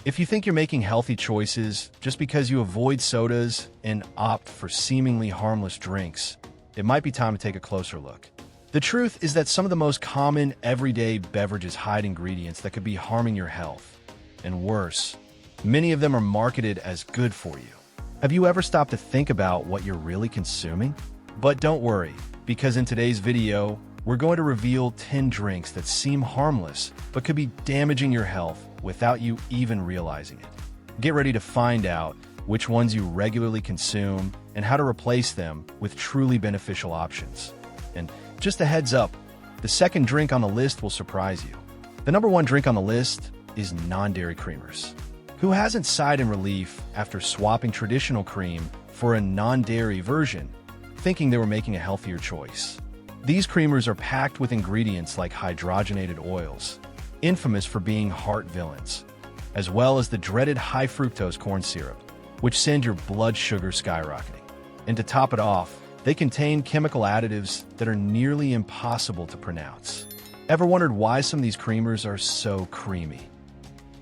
If you think you're making healthy choices just because you avoid sodas and opt for seemingly harmless drinks, it might be time to take a closer look. The truth is that some of the most common everyday beverages hide ingredients that could be harming your health. And worse, many of them are marketed as good for you. Have you ever stopped to think about what you're really consuming? But don't worry, because in today's video, we're going to reveal 10 drinks that seem harmless but could be damaging your health without you even realizing it. Get ready to find out which ones you regularly consume and how to replace them with truly beneficial options. And just a heads up, the second drink on the list will surprise you. The number one drink on the list is non-dairy creamers. Who hasn't sighed in relief after swapping traditional cream for a non-dairy version, thinking they were making a healthier choice? These creamers are packed with ingredients like hydrogenated oils, infamous for being heart villains, as well as the dreaded high-fructose corn syrup, which send your blood sugar skyrocketing. And to top it off, they contain chemical additives that are nearly impossible to pronounce. Ever wondered why some of these creamers are so creamy?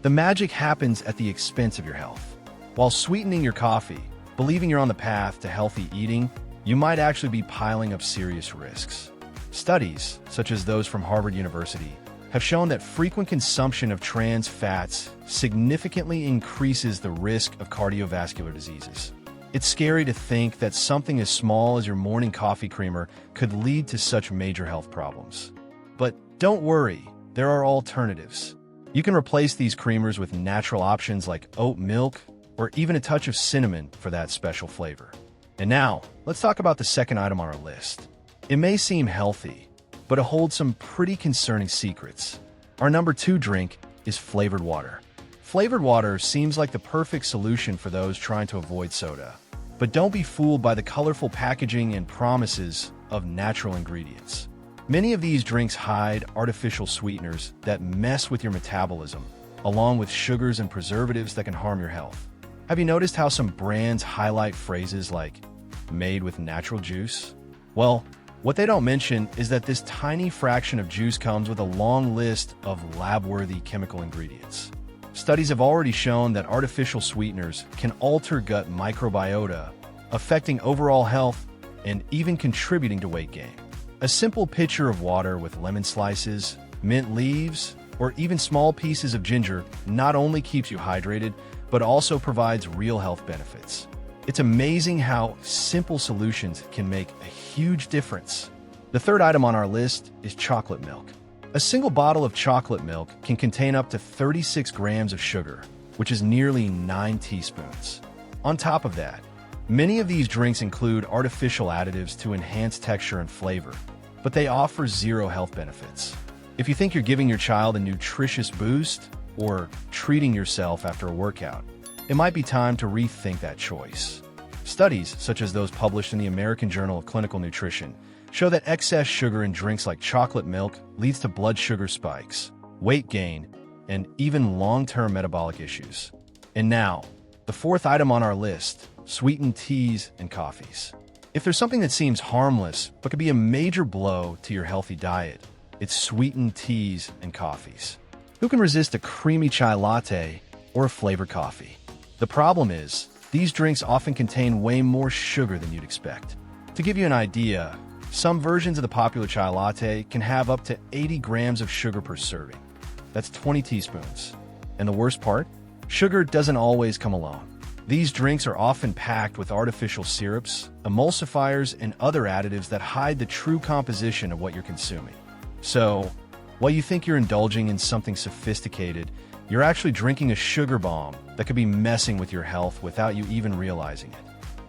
The magic happens at the expense of your health. While sweetening your coffee, believing you're on the path to healthy eating, you might actually be piling up serious risks. Studies, such as those from Harvard University, have shown that frequent consumption of trans fats significantly increases the risk of cardiovascular diseases. It's scary to think that something as small as your morning coffee creamer could lead to such major health problems. But don't worry, there are alternatives. You can replace these creamers with natural options like oat milk or even a touch of cinnamon for that special flavor. And now, let's talk about the second item on our list. It may seem healthy, but it holds some pretty concerning secrets. Our number two drink is flavored water. Flavored water seems like the perfect solution for those trying to avoid soda. But don't be fooled by the colorful packaging and promises of natural ingredients. Many of these drinks hide artificial sweeteners that mess with your metabolism, along with sugars and preservatives that can harm your health. Have you noticed how some brands highlight phrases like, "made with natural juice"? Well, what they don't mention is that this tiny fraction of juice comes with a long list of lab-worthy chemical ingredients. Studies have already shown that artificial sweeteners can alter gut microbiota, affecting overall health and even contributing to weight gain. A simple pitcher of water with lemon slices, mint leaves, or even small pieces of ginger not only keeps you hydrated, but also provides real health benefits. It's amazing how simple solutions can make a huge difference. The third item on our list is chocolate milk. A single bottle of chocolate milk can contain up to 36 grams of sugar, which is nearly 9 teaspoons. On top of that, many of these drinks include artificial additives to enhance texture and flavor, but they offer zero health benefits. If you think you're giving your child a nutritious boost or treating yourself after a workout, it might be time to rethink that choice. Studies, such as those published in the American Journal of Clinical Nutrition, show that excess sugar in drinks like chocolate milk leads to blood sugar spikes, weight gain, and even long-term metabolic issues. And now, the fourth item on our list, sweetened teas and coffees. If there's something that seems harmless but could be a major blow to your healthy diet, it's sweetened teas and coffees. Who can resist a creamy chai latte or a flavored coffee? The problem is, these drinks often contain way more sugar than you'd expect. To give you an idea, some versions of the popular chai latte can have up to 80 grams of sugar per serving. That's 20 teaspoons. And the worst part? Sugar doesn't always come alone. These drinks are often packed with artificial syrups, emulsifiers, and other additives that hide the true composition of what you're consuming. So, while you think you're indulging in something sophisticated, you're actually drinking a sugar bomb that could be messing with your health without you even realizing it.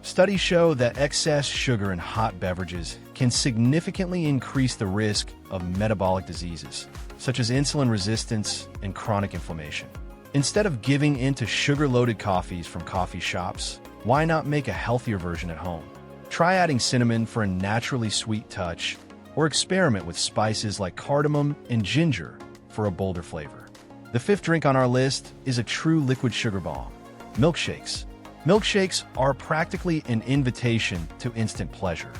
Studies show that excess sugar in hot beverages can significantly increase the risk of metabolic diseases, such as insulin resistance and chronic inflammation. Instead of giving in to sugar-loaded coffees from coffee shops, why not make a healthier version at home? Try adding cinnamon for a naturally sweet touch, or experiment with spices like cardamom and ginger for a bolder flavor. The fifth drink on our list is a true liquid sugar bomb, milkshakes. Milkshakes are practically an invitation to instant pleasure.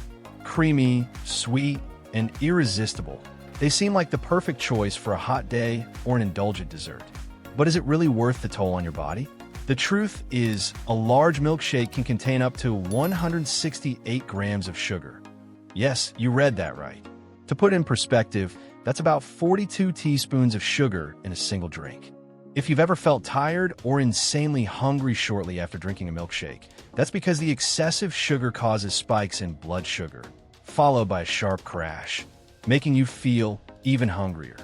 Creamy, sweet, and irresistible, they seem like the perfect choice for a hot day or an indulgent dessert. But is it really worth the toll on your body? The truth is, a large milkshake can contain up to 168 grams of sugar. Yes, you read that right. To put it in perspective, that's about 42 teaspoons of sugar in a single drink. If you've ever felt tired or insanely hungry shortly after drinking a milkshake, that's because the excessive sugar causes spikes in blood sugar, followed by a sharp crash, making you feel even hungrier.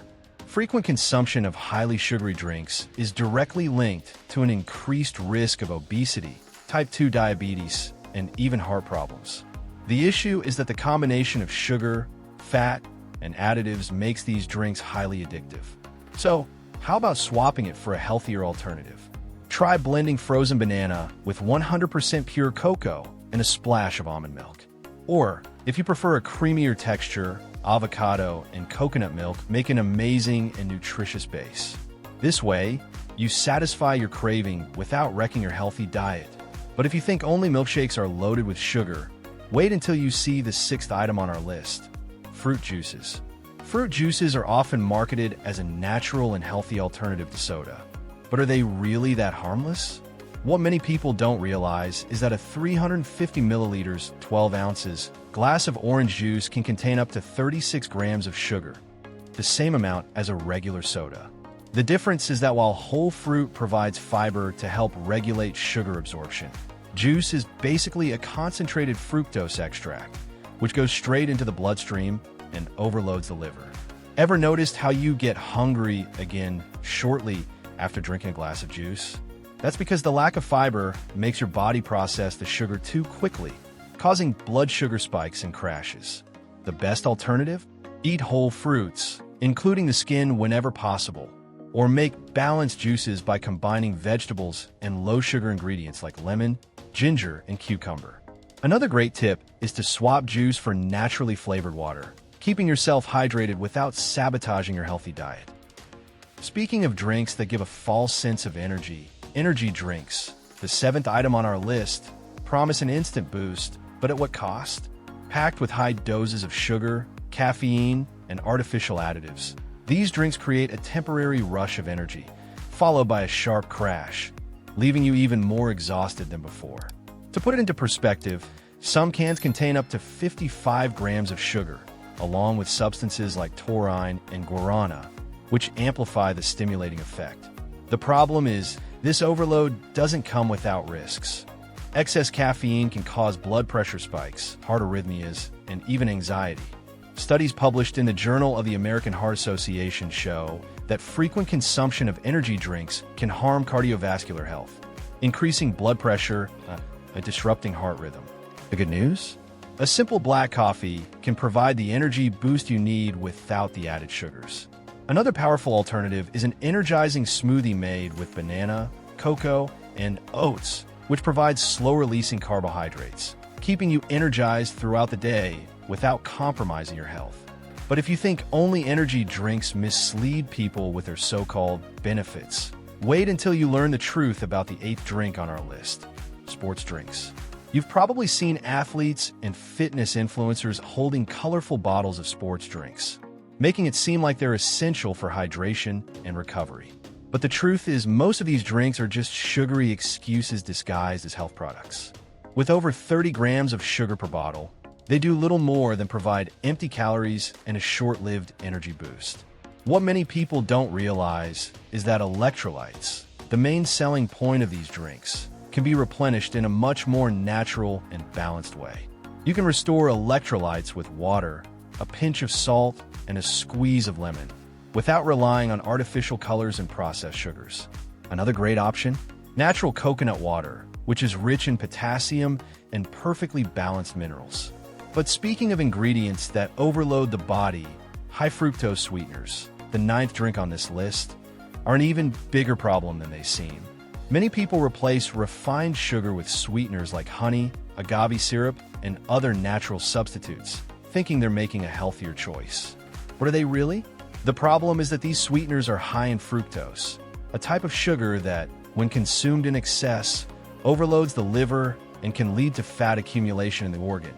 Frequent consumption of highly sugary drinks is directly linked to an increased risk of obesity, type 2 diabetes, and even heart problems. The issue is that the combination of sugar, fat, and additives makes these drinks highly addictive. So, how about swapping it for a healthier alternative? Try blending frozen banana with 100% pure cocoa and a splash of almond milk. Or, if you prefer a creamier texture, avocado and coconut milk make an amazing and nutritious base. This way, you satisfy your craving without wrecking your healthy diet. But if you think only milkshakes are loaded with sugar, wait until you see the sixth item on our list: fruit juices. Fruit juices are often marketed as a natural and healthy alternative to soda. But are they really that harmless? What many people don't realize is that a 350 milliliters, 12 ounces, glass of orange juice can contain up to 36 grams of sugar, the same amount as a regular soda. The difference is that while whole fruit provides fiber to help regulate sugar absorption, juice is basically a concentrated fructose extract, which goes straight into the bloodstream and overloads the liver. Ever noticed how you get hungry again shortly after drinking a glass of juice? That's because the lack of fiber makes your body process the sugar too quickly, causing blood sugar spikes and crashes. The best alternative? Eat whole fruits, including the skin whenever possible, or make balanced juices by combining vegetables and low-sugar ingredients like lemon, ginger, and cucumber. Another great tip is to swap juice for naturally flavored water, keeping yourself hydrated without sabotaging your healthy diet. Speaking of drinks that give a false sense of energy drinks, the seventh item on our list, promise an instant boost, but at what cost? Packed with high doses of sugar, caffeine, and artificial additives, these drinks create a temporary rush of energy, followed by a sharp crash, leaving you even more exhausted than before. To put it into perspective, some cans contain up to 55 grams of sugar, along with substances like taurine and guarana, which amplify the stimulating effect. The problem is, this overload doesn't come without risks. Excess caffeine can cause blood pressure spikes, heart arrhythmias, and even anxiety. Studies published in the Journal of the American Heart Association show that frequent consumption of energy drinks can harm cardiovascular health, increasing blood pressure and disrupting heart rhythm. The good news? A simple black coffee can provide the energy boost you need without the added sugars. Another powerful alternative is an energizing smoothie made with banana, cocoa, and oats, which provides slow-releasing carbohydrates, keeping you energized throughout the day without compromising your health. But if you think only energy drinks mislead people with their so-called benefits, wait until you learn the truth about the eighth drink on our list: sports drinks. You've probably seen athletes and fitness influencers holding colorful bottles of sports drinks, making it seem like they're essential for hydration and recovery. But the truth is, most of these drinks are just sugary excuses disguised as health products. With over 30 grams of sugar per bottle, they do little more than provide empty calories and a short-lived energy boost. What many people don't realize is that electrolytes, the main selling point of these drinks, can be replenished in a much more natural and balanced way. You can restore electrolytes with water, a pinch of salt, and a squeeze of lemon, without relying on artificial colors and processed sugars. Another great option? Natural coconut water, which is rich in potassium and perfectly balanced minerals. But speaking of ingredients that overload the body, high fructose sweeteners, the ninth drink on this list, are an even bigger problem than they seem. Many people replace refined sugar with sweeteners like honey, agave syrup, and other natural substitutes, thinking they're making a healthier choice. But are they really? The problem is that these sweeteners are high in fructose, a type of sugar that, when consumed in excess, overloads the liver and can lead to fat accumulation in the organ,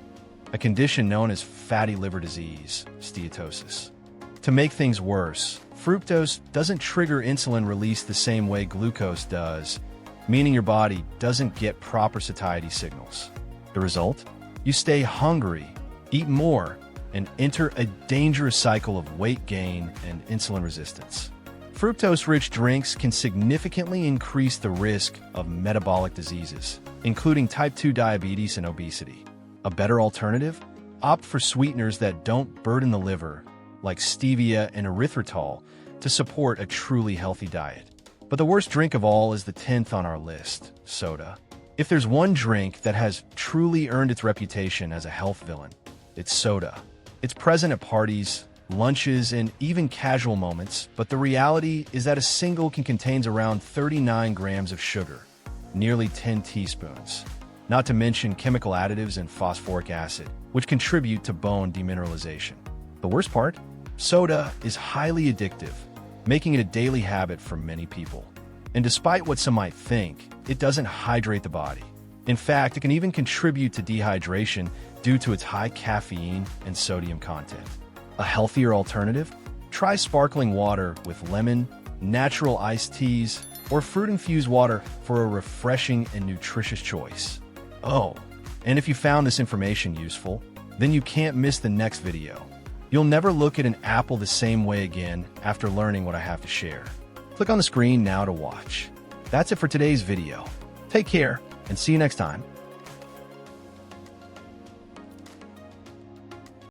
a condition known as fatty liver disease, steatosis. To make things worse, Fructose doesn't trigger insulin release the same way glucose does, meaning your body doesn't get proper satiety signals. The result? You stay hungry, eat more, and enter a dangerous cycle of weight gain and insulin resistance. Fructose-rich drinks can significantly increase the risk of metabolic diseases, including type 2 diabetes and obesity. A better alternative? Opt for sweeteners that don't burden the liver, like stevia and erythritol, to support a truly healthy diet. But the worst drink of all is the 10th on our list, soda. If there's one drink that has truly earned its reputation as a health villain, it's soda. It's present at parties, lunches, and even casual moments, but the reality is that a single can contain around 39 grams of sugar, nearly 10 teaspoons, not to mention chemical additives and phosphoric acid, which contribute to bone demineralization. The worst part? Soda is highly addictive, making it a daily habit for many people. And despite what some might think, it doesn't hydrate the body. In fact, it can even contribute to dehydration due to its high caffeine and sodium content. A healthier alternative? Try sparkling water with lemon, natural iced teas, or fruit-infused water for a refreshing and nutritious choice. Oh, and if you found this information useful, then you can't miss the next video. You'll never look at an apple the same way again after learning what I have to share. Click on the screen now to watch. That's it for today's video. Take care and see you next time.